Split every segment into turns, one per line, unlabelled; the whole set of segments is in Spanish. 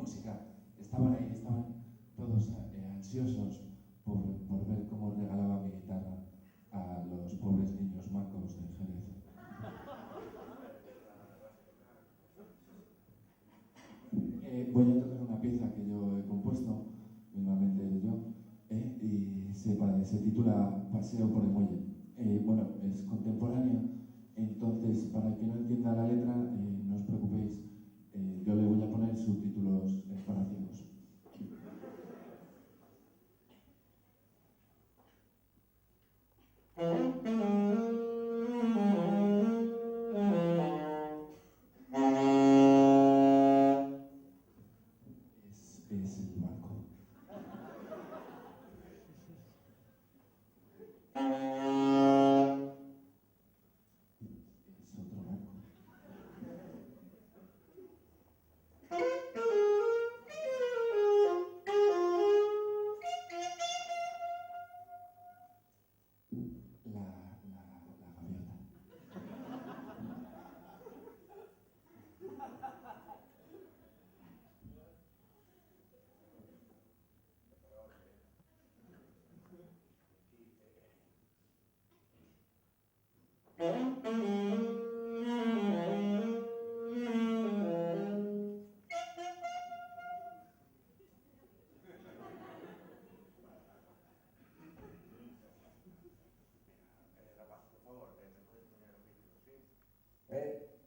música. Estaban ahí, estaban todos ansiosos por ver cómo regalaba mi guitarra a los pobres niños mancos de Jerez. Voy a tocar una pieza que yo he compuesto, mismamente yo, y se titula Paseo por el Muelle. Bueno, es contemporánea, entonces para el que no entienda la letra, no os preocupéis, yo le voy a poner subtítulos para ciegos. Es el barco. Es otro barco. La gaviota.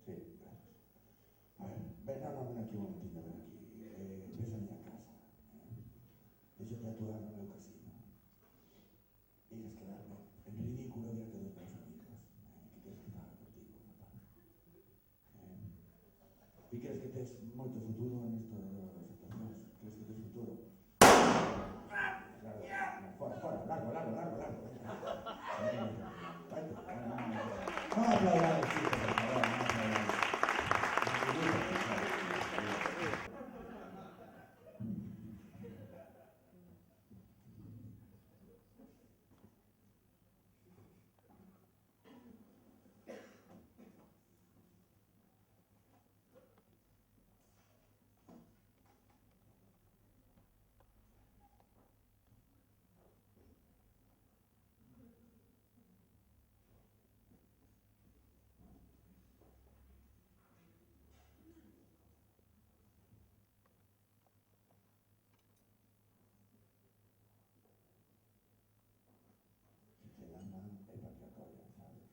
Sí, gracias. A ver, ven aquí un momentito, ven aquí. Ves a mi casa. Deixo de atuar no meu casino. Iras quedarme en ridículo diante dos meus amigos. Que queres que faga contigo, papá? E crees que tes moito futuro nestas actuacións? Crees que tes futuro? Claro, fora, largo. Vai, no aplaudáis, chicos, por favor, no aplaudáis. Se te llaman el patriarcado, ¿sabes?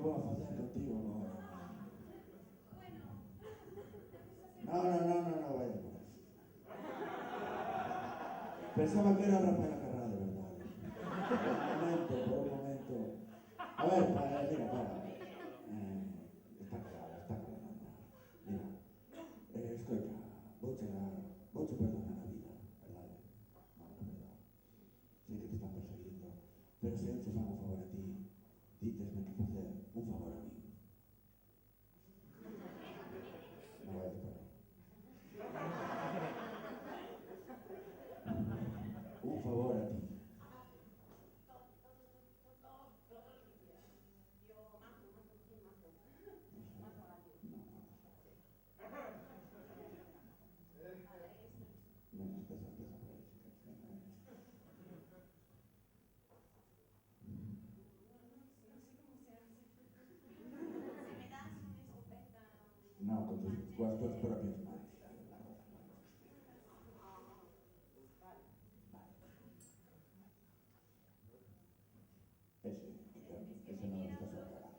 puedo facer contigo agora?
Bueno,
No, vaya pues. Pensaba que era Rafaela Carrá, de verdad. Por un momento. A ver, mira, para. Está claro, anda. Mira, escoita, vouche perdonar a vida, verdade? Non, na verdade. Sei que te están perseguindo, pero se eu te fan un favor a ti, dítesme que facer un favor a mí. Non vai por aí. Un favor a ti.
todos los días. Yo mato, ¿quién mato? Mato a alguien.
Venga, empieza por ahí, si quieres. Venga.
No sé cómo se hace. Si me das una escopeta.
No, con tus propias manos. Ese no lo está soltando.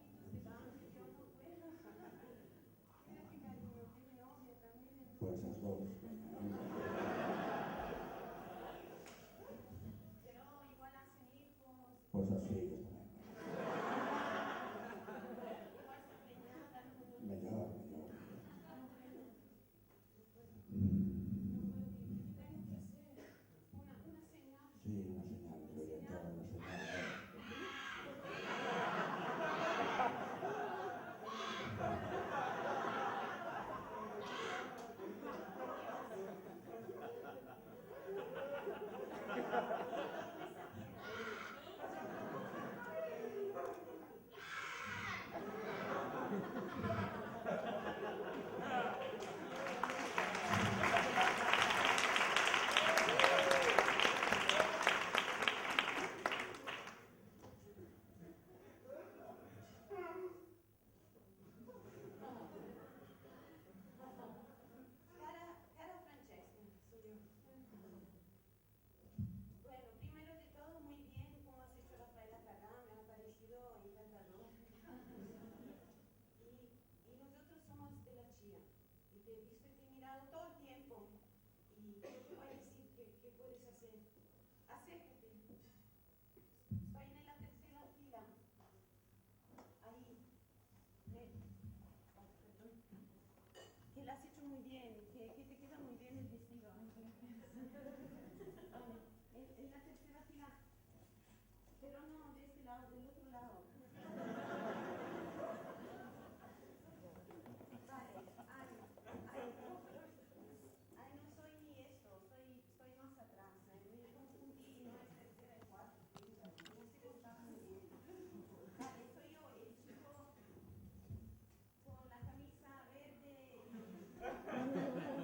Pues esas dos.
Pero igual hacen hijos.
Pues así ellos también.
Igual se preñada.
Mejor.
Tengo que hacer una señal.
Sí, una señal, orientar una señal.
Cara Francesca, soy yo. Bueno, primero de todo, muy bien, como has hecho Rafaela Carrá, me ha parecido encantador. Y nosotros somos de la Chía, y te he visto y te he mirado todo el tiempo. Y yo te voy a decir qué puedes hacer. Acércate. Estoy en la tercera fila. Ahí. Perdón. Que lo has hecho muy bien, que te queda muy bien el vestido. Vale. En la tercera fila, pero no de este lado, del otro lado. Vale, ay, no soy ni esto, estoy más atrás. Me confundí, no es tercera y cuarta, quinta, no sé qué está muy bien. Vale, soy yo, el chico con la camisa verde y...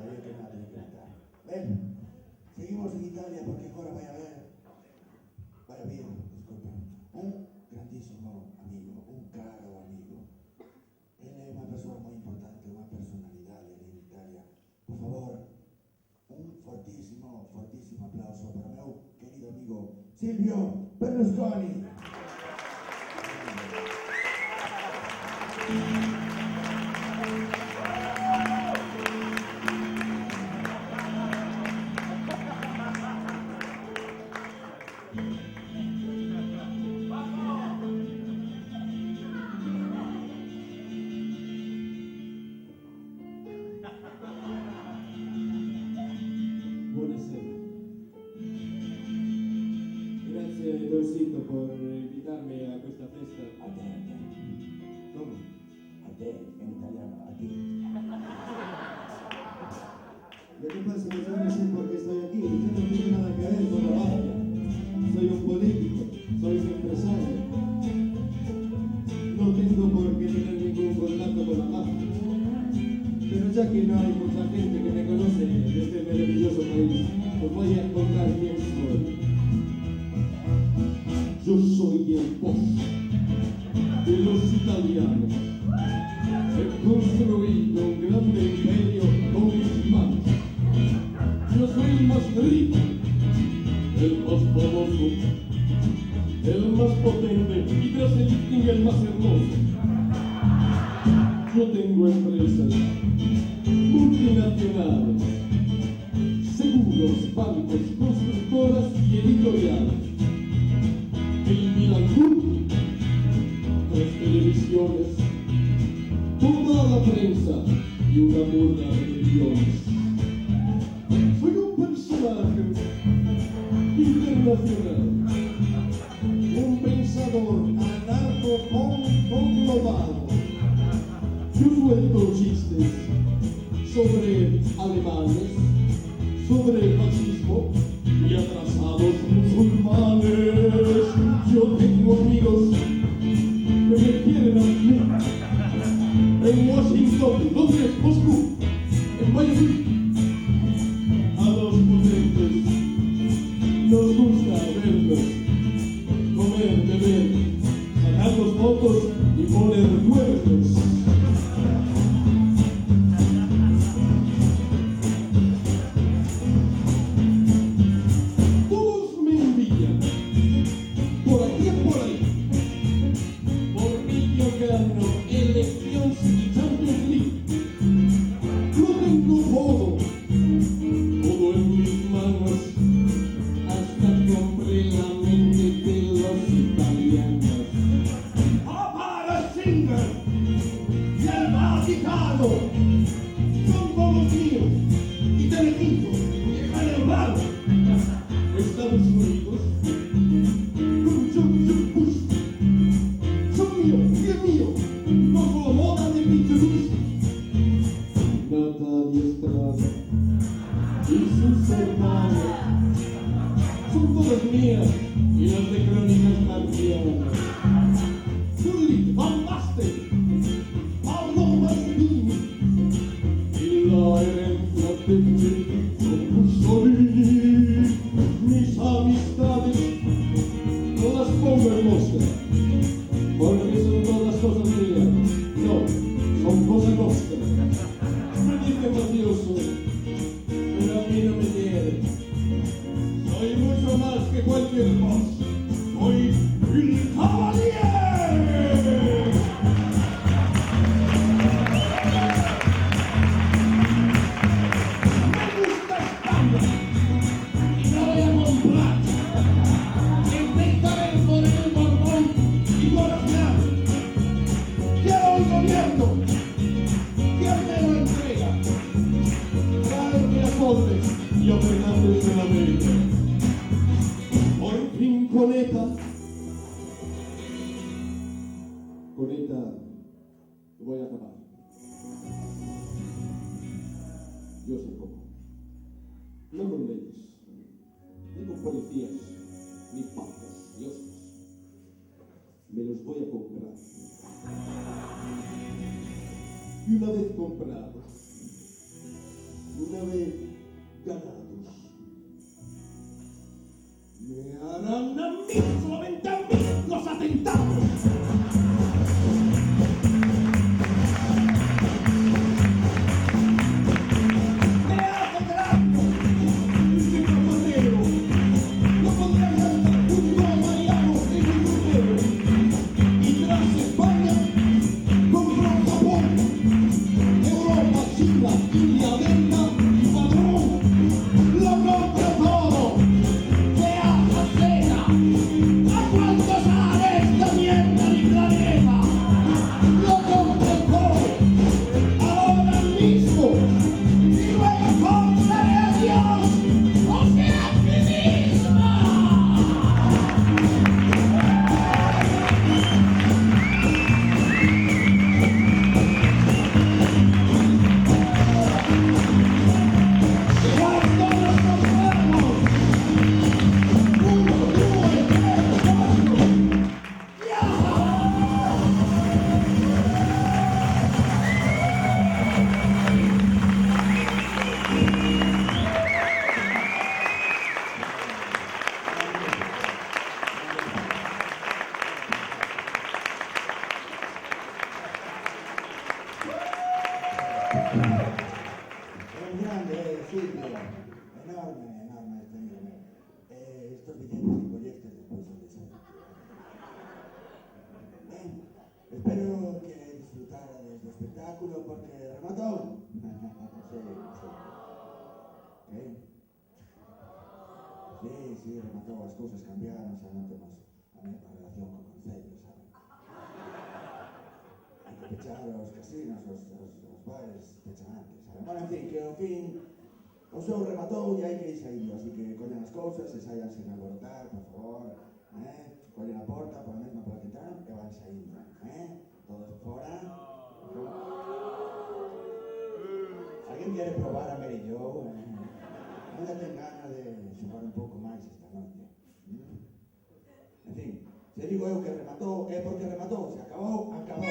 Sabía que nada tenía que estar. Ven, seguimos en Italia porque ahora vaya bien, disculpe, un grandísimo amigo, un caro amigo. Él es una persona muy importante, una personalidad en Italia. Por favor, un fortísimo, fortísimo aplauso para mi querido amigo Silvio Berlusconi.
Buonasera. Grazie Dorsito por invitarme a questa festa.
A te.
¿Cómo?
A te, en italiano, a ti.
Lo que pasa es que yo no sé por qué estoy aquí. Yo no tengo nada que ver con la mafia. Soy un político, soy un empresario. No tengo por qué tener ningún contacto con la mafia. Pero ya que no hay mucha gente que me conoce de este maravilloso país, os voy a contar quién soy. Yo soy el boss de los italianos. He construido un grande imperio con mis manos. Yo soy el más rico, el más famoso, el más potente y tras el king el más hermoso. Yo tengo empresas multinacionales, seguros, bancos, constructoras y editoriales. El Milan Group, 3 televisiones, toda la prensa y una burda de millones. Soy un personaje internacional, un pensador anarco-conglobado. Yo suelto chistes sobre alemanes, sobre el fascismo y atrasados musulmanes. Yo tengo amigos que me quieren a mí. En Washington, Londres, Moscú, en Miami. A los potentes nos gusta verlos, comer, beber, sacarnos fotos y poner recuerdos. Todos me envían, por aquí y por ahí, porque yo gano elecciones y Champions League. Lo tengo todo en mis manos, hasta compré la mente de los italianos. ¡Papa Ratzinger y el Vaticano son todos míos! Y Telecinco y el Canal Estados Unidos con George Bush son míos, y es mío, como la moda de Beetlejuice. Natalia Estrada y sus hermanos son todas mías y las de Crónicas Marcianas. Zully, Van Basten, Pablo Mastroianni, quiero un gobierno. ¿Quién me lo entrega? Trae a Condes y a Fernández de la América. Por fin con esta, voy a acabar. Yo sé cómo. No con leyes, ni con policías, ni pacas, ni hostias. Me los voy a comprar. Y una vez comprados, una vez ganados, me harán a mí, solamente a mí, los atentados.
Espero que disfrutara de este espectáculo porque remató. Sí, remató, las cosas cambiaron, xa non temos a mesma relación co concello, saben? Hai que pechar os casinos, os bares, pechan antes, saben? Bueno, en fin, que ao fin o show rematou e hai que ir saindo, así que collen as cousas e saian sen alborotar, por favor, collen a porta, por a mesma por a que entraron e van saindo, todos fora. Alguén quere probar a Mary Jo? Ainda ten gana de xogar un pouco máis esta noite. En fin, se digo eu que rematou, é porque rematou, se acabou, acabou.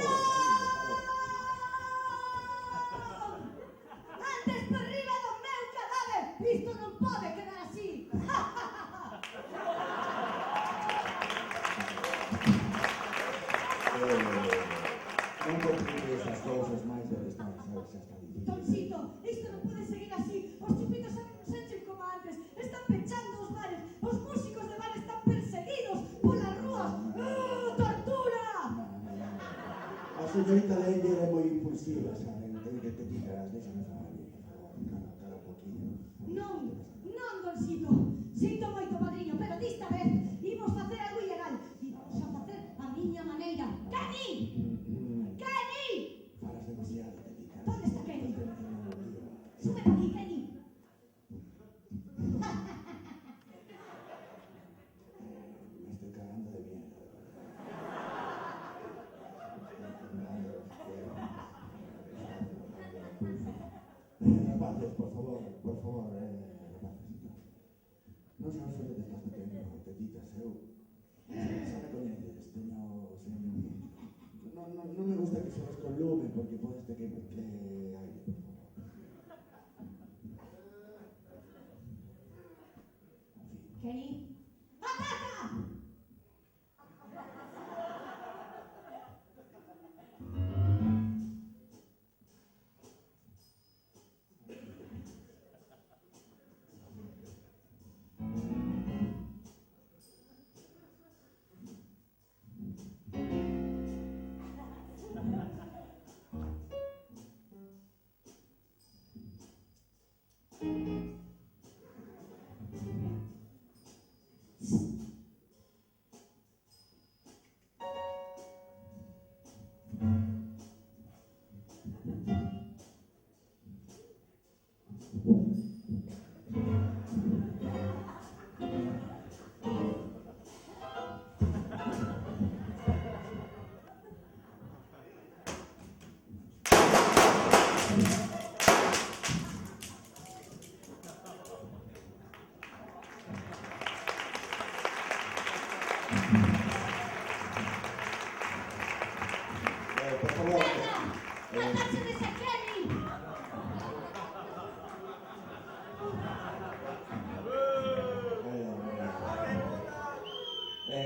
Antes por riba do meu cadáver! Isto non pode quedar así!
Non complique esas cousas máis de estar, sabes, xa está difícil.
Toncito, isto non pode seguir así. Os chupitos xa non se enchen como antes. Están pechando os bares. Os músicos de bar están perseguidos polas rúas. ¡Tortura!
A señorita Leyer é moi impulsiva, saben? Ten que te quitas, déxame falar, por favor, cara un poquinho.
Non, Doncito. Sinto moito, padriño, pero dista vez imos facer algo ilegal. Imos a facer a miña maneira. Kenny! Kenny!
Falas demasiado, Tetita.
¿Dónde está Kenny? Sube aquí, Kenny.
Me estoy cagando de miedo. Rapaces, por favor, rapaces. Non son solo de más pequeño, Tetitas, eu. Xa me coñeces, non me gusta que sobes con lume, porque podes que aire, por favor.
Kenny. ¡Ataca! Tratarse de ese Kenny.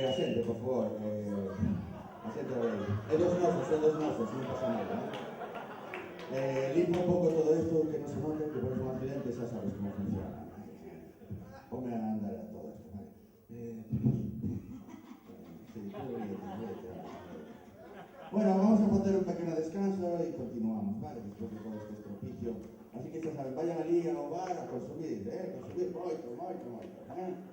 Asiente, por favor. Asiente, es dos noces, no pasa nada, ¿no? Limpia un poco todo esto, que no se note, que por un accidente ya sabes cómo funciona. Ponme a andar a todo esto, ¿vale? Sí, bueno, vamos a hacer un pequeño descanso y continuamos, ¿vale? Después de todo este estropicio. Así que ya saben, vayan allí ao bar a consumir moito, ¿eh?